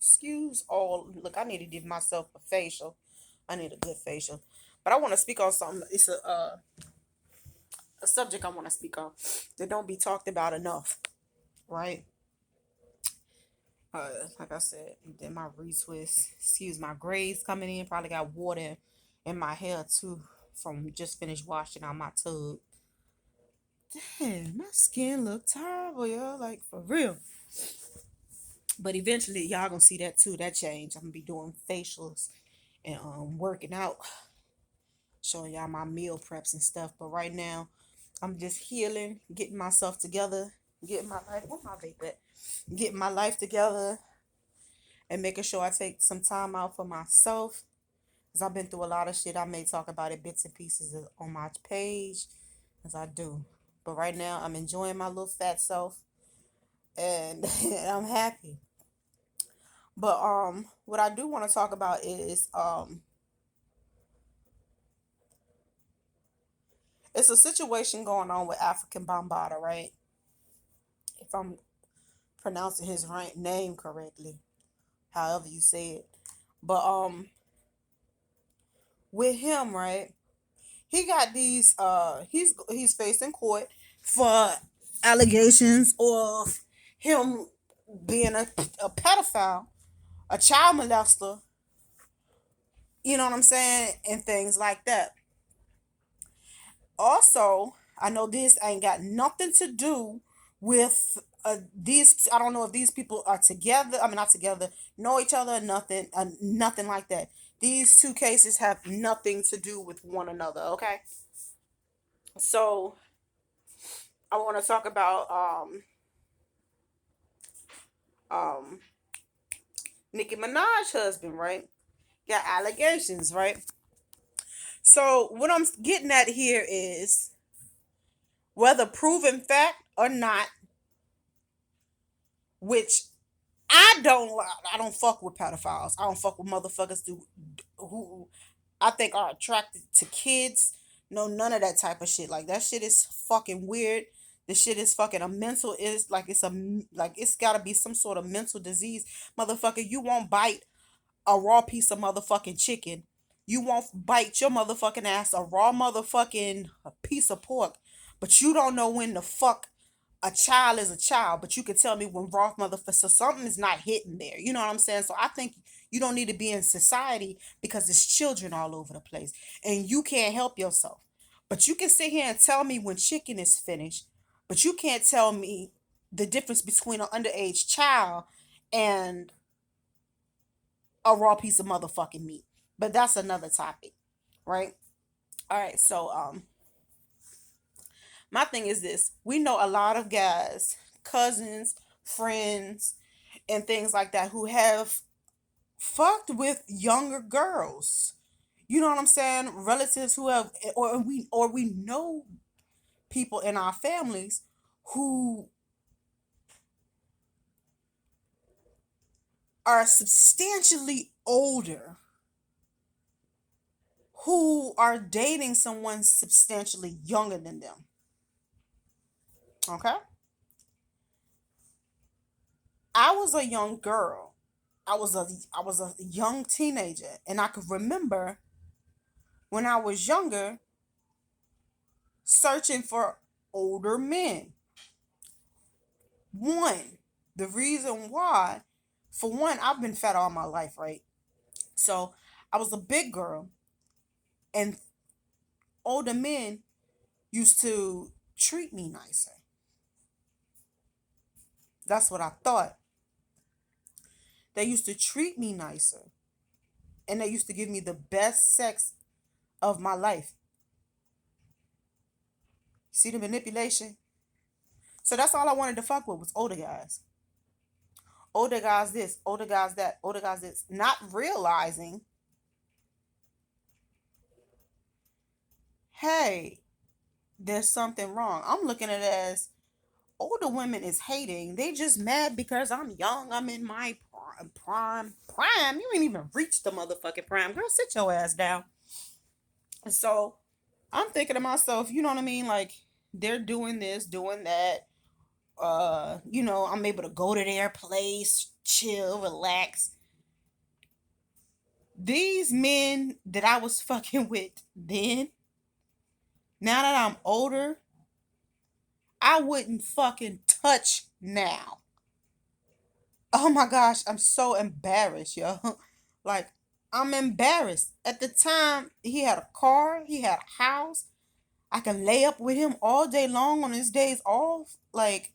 Excuse all. Look, I need to give myself a facial. I need a good facial. But I want to speak on something. It's a subject I want to speak on that don't be talked about enough, right? Like I said, then my retwist. Excuse my grays coming in. Probably got water in my hair too from just finished washing out my tub. Damn, my skin look terrible, yo. Like for real. But eventually, y'all gonna see that too. That change. I'm gonna be doing facials and working out, showing y'all my meal preps and stuff. But right now, I'm just healing, getting myself together, getting my life. What my vape at? Getting my life together and making sure I take some time out for myself. Cause I've been through a lot of shit. I may talk about it bits and pieces on my page, as I do. But right now, I'm enjoying my little fat self, and I'm happy. But what I do want to talk about is it's a situation going on with African Bambaataa, right? If I'm pronouncing his right name correctly, however you say it. But with him, right? He got these he's facing court for allegations of him being a pedophile, a child molester, you know what I'm saying, and things like that. Also, I know this ain't got nothing to do with these. I don't know if these people are together. I mean, not together, know each other, nothing, nothing like that. These two cases have nothing to do with one another. Okay, so I want to talk about um Nicki Minaj husband, right? Got allegations, right? So what I'm getting at here is whether proven fact or not, which I don't fuck with pedophiles. I don't fuck with motherfuckers who I think are attracted to kids. No, none of that type of shit. Like that shit is fucking weird. This shit is fucking a mental is like it's gotta be some sort of mental disease. Motherfucker, you won't bite a raw piece of motherfucking chicken. You won't bite your motherfucking ass a raw motherfucking piece of pork. But you don't know when the fuck a child is a child, but you can tell me when raw motherfucker. So something is not hitting there. You know what I'm saying? So I think you don't need to be in society because there's children all over the place and you can't help yourself. But you can sit here and tell me when chicken is finished, but you can't tell me the difference between an underage child and a raw piece of motherfucking meat. But that's another topic, right? All right, so my thing is this. We know a lot of guys, cousins, friends, and things like that who have fucked with younger girls. You know what I'm saying? Relatives who have or we know people in our families who are substantially older who are dating someone substantially younger than them. Okay? I was a young girl. I was a young teenager and I could remember when I was younger searching for older men. One, the reason why, for one, I've been fat all my life, right? So I was a big girl and older men used to treat me nicer. That's what I thought. They used to treat me nicer and they used to give me the best sex of my life. See the manipulation? So that's all I wanted to fuck with was older guys. Older guys this, older guys that, older guys this. Not realizing, hey, there's something wrong. I'm looking at it as older women is hating. They just mad because I'm young. I'm in my prime. You ain't even reached the motherfucking prime. Girl, sit your ass down. And so I'm thinking to myself, you know what I mean? Like they're doing this, doing that. I'm able to go to their place, chill, relax. These men that I was fucking with then, now that I'm older, I wouldn't fucking touch now. Oh my gosh, I'm so embarrassed, yo. Like, I'm embarrassed. At the time, he had a car, he had a house. I can lay up with him all day long on his days off. Like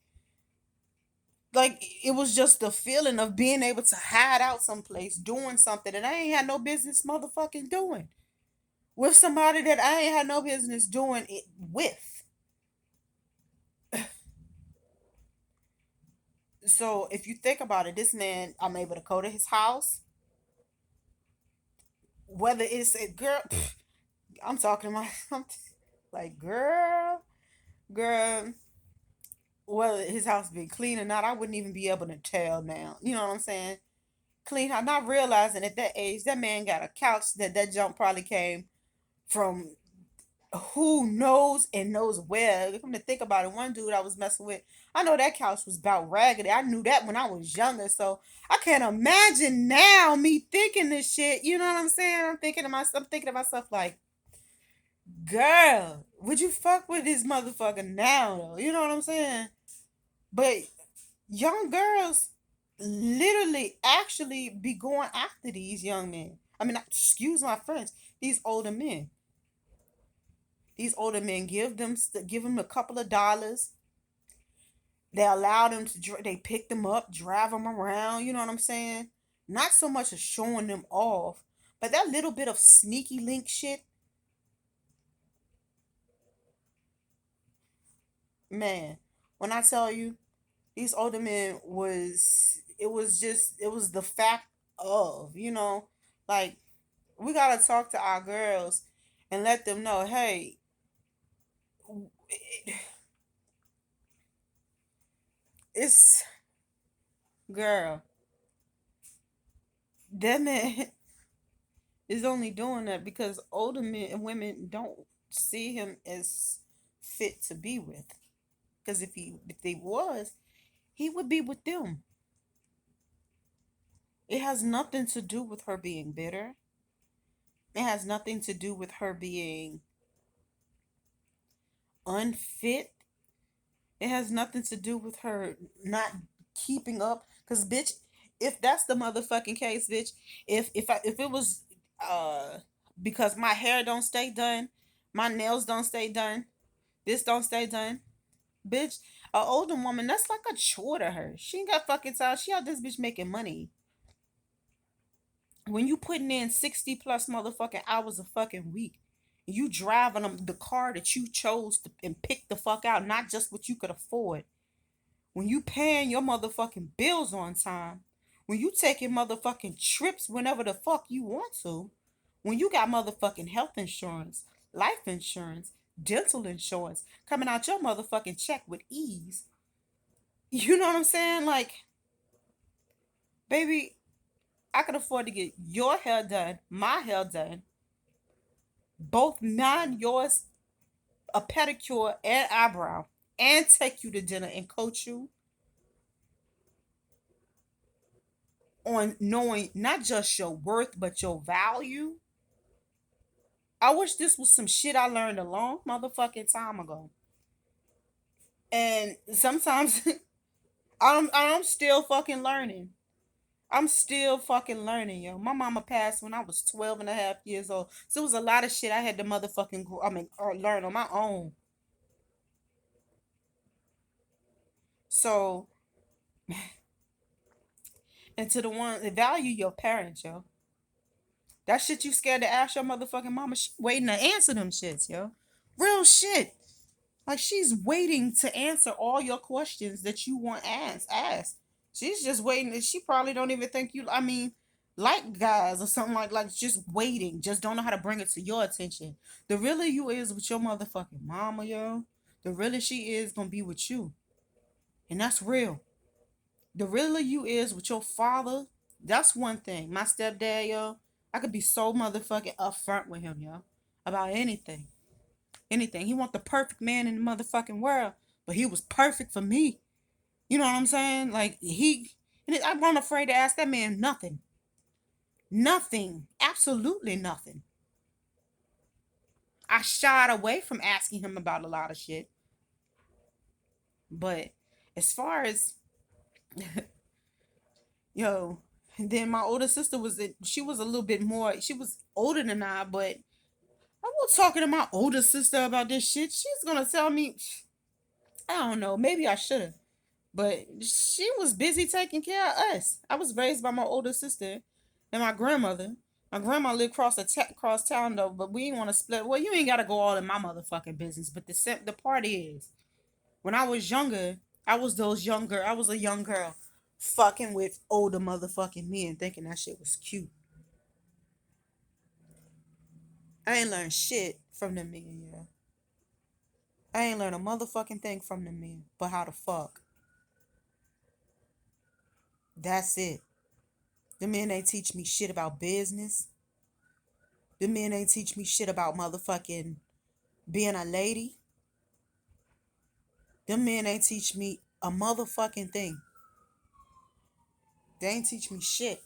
it was just the feeling of being able to hide out someplace doing something that I ain't had no business motherfucking doing with somebody that I ain't had no business doing it with. So if you think about it, this man, I'm able to go to his house, whether it's a girl, I'm talking to my, I'm like, girl, whether his house be clean or not, I wouldn't even be able to tell now. You know what I'm saying? Clean, I'm not realizing at that age, that man got a couch that jump probably came from who knows and knows where. Come to think about it, one dude I was messing with, I know that couch was about raggedy. I knew that when I was younger, so I can't imagine now me thinking this shit. You know what I'm saying? I'm thinking to myself like, girl, would you fuck with this motherfucker now though? You know what I'm saying? But young girls literally actually be going after these young men. I mean, excuse my French, these older men. These older men give them a couple of dollars. They allow them to they pick them up, drive them around. You know what I'm saying? Not so much as showing them off, but that little bit of sneaky link shit, man. When I tell you, these older men was it was the fact of like we gotta talk to our girls and let them know, hey, it, it's girl, that man is only doing that because older men and women don't see him as fit to be with. Because if he was, he would be with them. It has nothing to do with her being bitter. It has nothing to do with her being unfit. It has nothing to do with her not keeping up. Cause bitch, if that's the motherfucking case, bitch, if it was because my hair don't stay done, my nails don't stay done, this don't stay done, bitch, a older woman, that's like a chore to her. She ain't got fucking time. She out this bitch making money. When you putting in 60 plus motherfucking hours a fucking week, you driving the car that you chose to, and pick the fuck out, not just what you could afford. When you paying your motherfucking bills on time, when you taking motherfucking trips whenever the fuck you want to, when you got motherfucking health insurance, life insurance, dental insurance coming out your motherfucking check with ease. You know what I'm saying? Like, baby, I could afford to get your hair done, my hair done, both mine, yours, a pedicure and eyebrow, and take you to dinner and coach you on knowing not just your worth but your value. I wish this was some shit I learned a long motherfucking time ago. And sometimes I'm still fucking learning. I'm still fucking learning, yo. My mama passed when I was 12 and a half years old. So it was a lot of shit I had to motherfucking or learn on my own. So, and to the one that value your parents, yo. That shit you scared to ask your motherfucking mama, she waiting to answer them shits, yo. Real shit. Like she's waiting to answer all your questions that you want asked. She's just waiting. She probably don't even think you. I mean, like guys or something like just waiting. Just don't know how to bring it to your attention. The really you is with your motherfucking mama, yo. The really she is gonna be with you, and that's real. The really you is with your father. That's one thing. My stepdad, yo. I could be so motherfucking upfront with him, yo, about anything. Anything. He want the perfect man in the motherfucking world, but he was perfect for me. You know what I'm saying? Like he, and I'm not afraid to ask that man nothing. Nothing. Absolutely nothing. I shied away from asking him about a lot of shit. But as far as yo, and then my older sister she was a little bit more, she was older than I, but I was talking to my older sister about this shit. She's gonna tell me, I don't know, maybe I should have. But she was busy taking care of us. I was raised by my older sister and my grandmother. My grandma lived across town though, but we didn't want to split. Well, you ain't gotta go all in my motherfucking business. But the part is, when I was younger, I was a young girl, fucking with older motherfucking men, thinking that shit was cute. I ain't learned shit from them men, yeah. I ain't learned a motherfucking thing from them men, but how to fuck. That's it. The men ain't teach me shit about business. The men ain't teach me shit about motherfucking being a lady. Them men ain't teach me a motherfucking thing. They ain't teach me shit.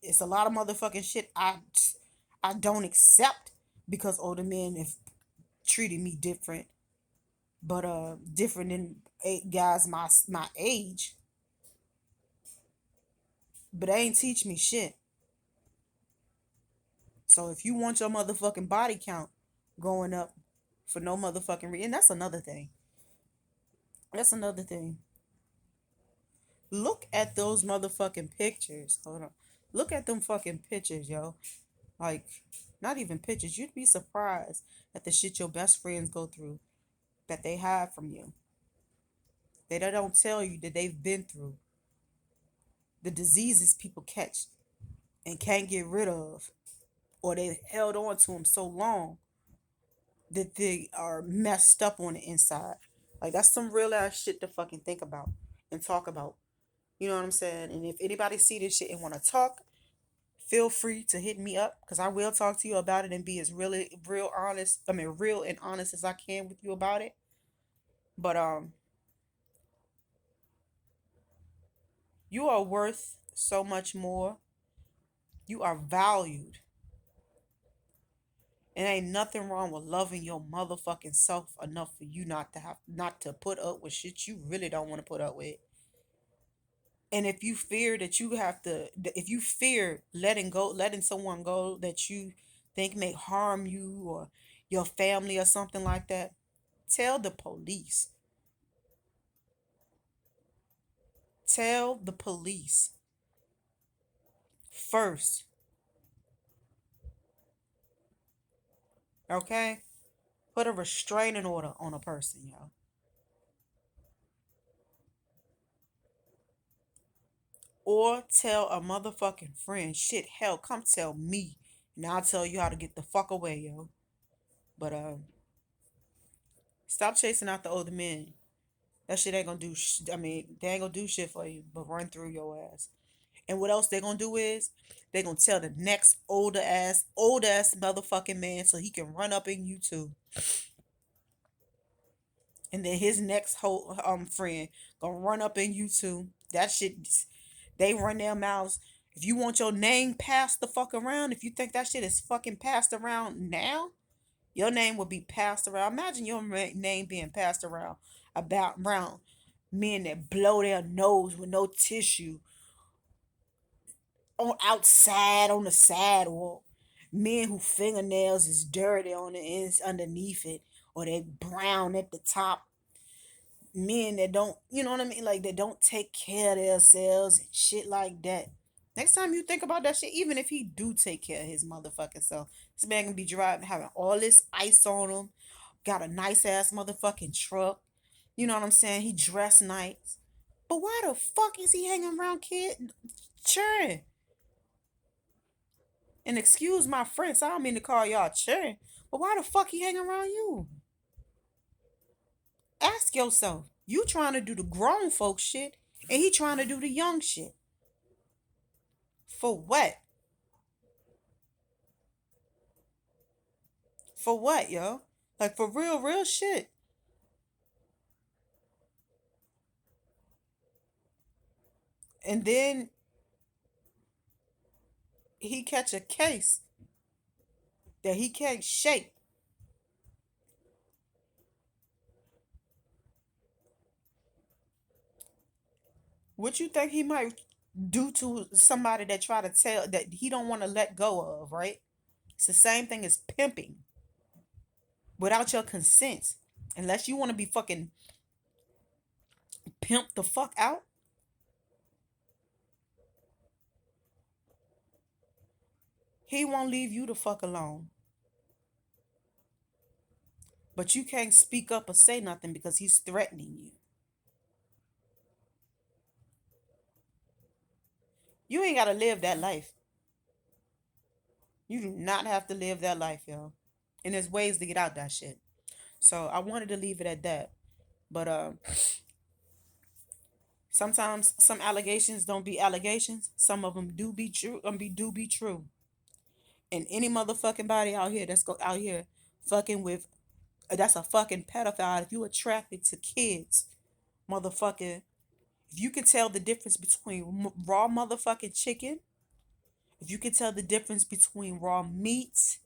It's a lot of motherfucking shit I don't accept because older men have treated me different, but different than guys my age. But they ain't teach me shit. So if you want your motherfucking body count going up for no motherfucking reason, that's another thing. That's another thing. Look at those motherfucking pictures. Hold on. Look at them fucking pictures, yo. Like, not even pictures. You'd be surprised at the shit your best friends go through that they hide from you. They don't tell you that they've been through. The diseases people catch and can't get rid of. Or they held on to them so long that they are messed up on the inside. Like, that's some real ass shit to fucking think about and talk about. You know what I'm saying? And if anybody see this shit and want to talk, feel free to hit me up because I will talk to you about it and be as really real honest. I mean, real and honest as I can with you about it. But you are worth so much more. You are valued. And ain't nothing wrong with loving your motherfucking self enough for you not to put up with shit you really don't want to put up with. And if you fear that you have to, if you fear letting someone go that you think may harm you or your family or something like that, tell the police. Tell the police first. Okay? Put a restraining order on a person, yo. Or tell a motherfucking friend. Shit, hell, come tell me. And I'll tell you how to get the fuck away, yo. But stop chasing out the older men. That shit ain't gonna do. I mean, they ain't gonna do shit for you, but run through your ass. And what else they gonna do is they gonna tell the next old ass motherfucking man so he can run up in you too. And then his next whole friend gonna run up in you too. That shit, they run their mouths. If you want your name passed the fuck around, if you think that shit is fucking passed around now, your name will be passed around. Imagine your name being passed around men that blow their nose with no tissue on outside on the sidewalk. Men whose fingernails is dirty on the ends underneath it, or they brown at the top. Men that don't, you know what I mean, like they don't take care of themselves and shit like that. Next time you think about that shit, even if he do take care of his motherfucking self, this man gonna be driving, having all this ice on him, got a nice ass motherfucking truck. You know what I'm saying? He dressed nice. But why the fuck is he hanging around kid? Sure. And excuse my French, I don't mean to call y'all children, but why the fuck he hanging around you? Ask yourself. You trying to do the grown folk shit, and he trying to do the young shit. For what? For what, yo? Like for real, real shit. And then he catch a case that he can't shake. What you think he might do to somebody that try to tell that he don't want to let go of, right? It's the same thing as pimping without your consent. Unless you want to be fucking pimped the fuck out, he won't leave you the fuck alone. But you can't speak up or say nothing because he's threatening you. You ain't gotta live that life. You do not have to live that life, yo. And there's ways to get out that shit. So I wanted to leave it at that. But sometimes some allegations don't be allegations. Some of them do be true. Do be true. And any motherfucking body out here that's go out here fucking with that's a fucking pedophile. If you attracted to kids, motherfucker, if you can tell the difference between raw motherfucking chicken, if you can tell the difference between raw meat,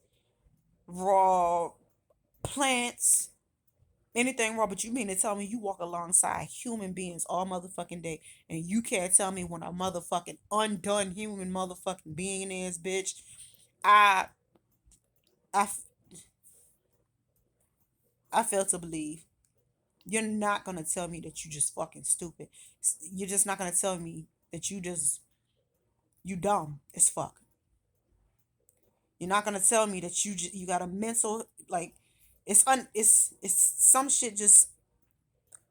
raw plants, anything raw, but you mean to tell me you walk alongside human beings all motherfucking day and you can't tell me when a motherfucking undone human motherfucking being is, bitch. I I I fail to believe. You're not gonna tell me that you just fucking stupid. You're just not gonna tell me that you dumb as fuck. You're not gonna tell me that you got a mental like it's some shit just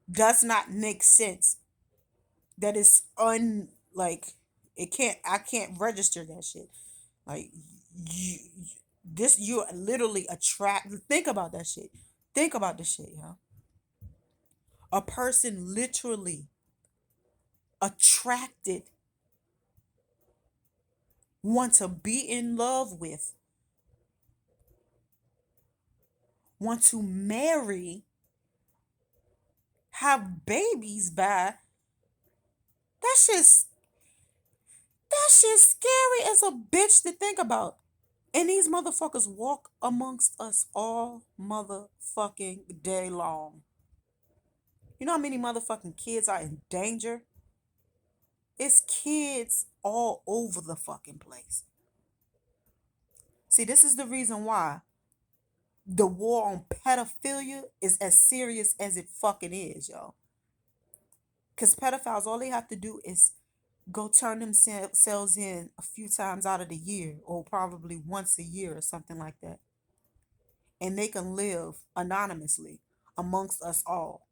does not make sense. That is like it can't I can't register that shit. Like you this you literally attract think about that shit. Think about this shit, yo. A person literally attracted want to be in love with, want to marry, have babies by. That shit's that shit's scary as a bitch to think about. And these motherfuckers walk amongst us all motherfucking day long. You know how many motherfucking kids are in danger? It's kids all over the fucking place. See, this is the reason why the war on pedophilia is as serious as it fucking is, y'all. Because pedophiles, all they have to do is go turn themselves in a few times out of the year, or probably once a year or something like that. And they can live anonymously amongst us all.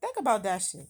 Think about that shit.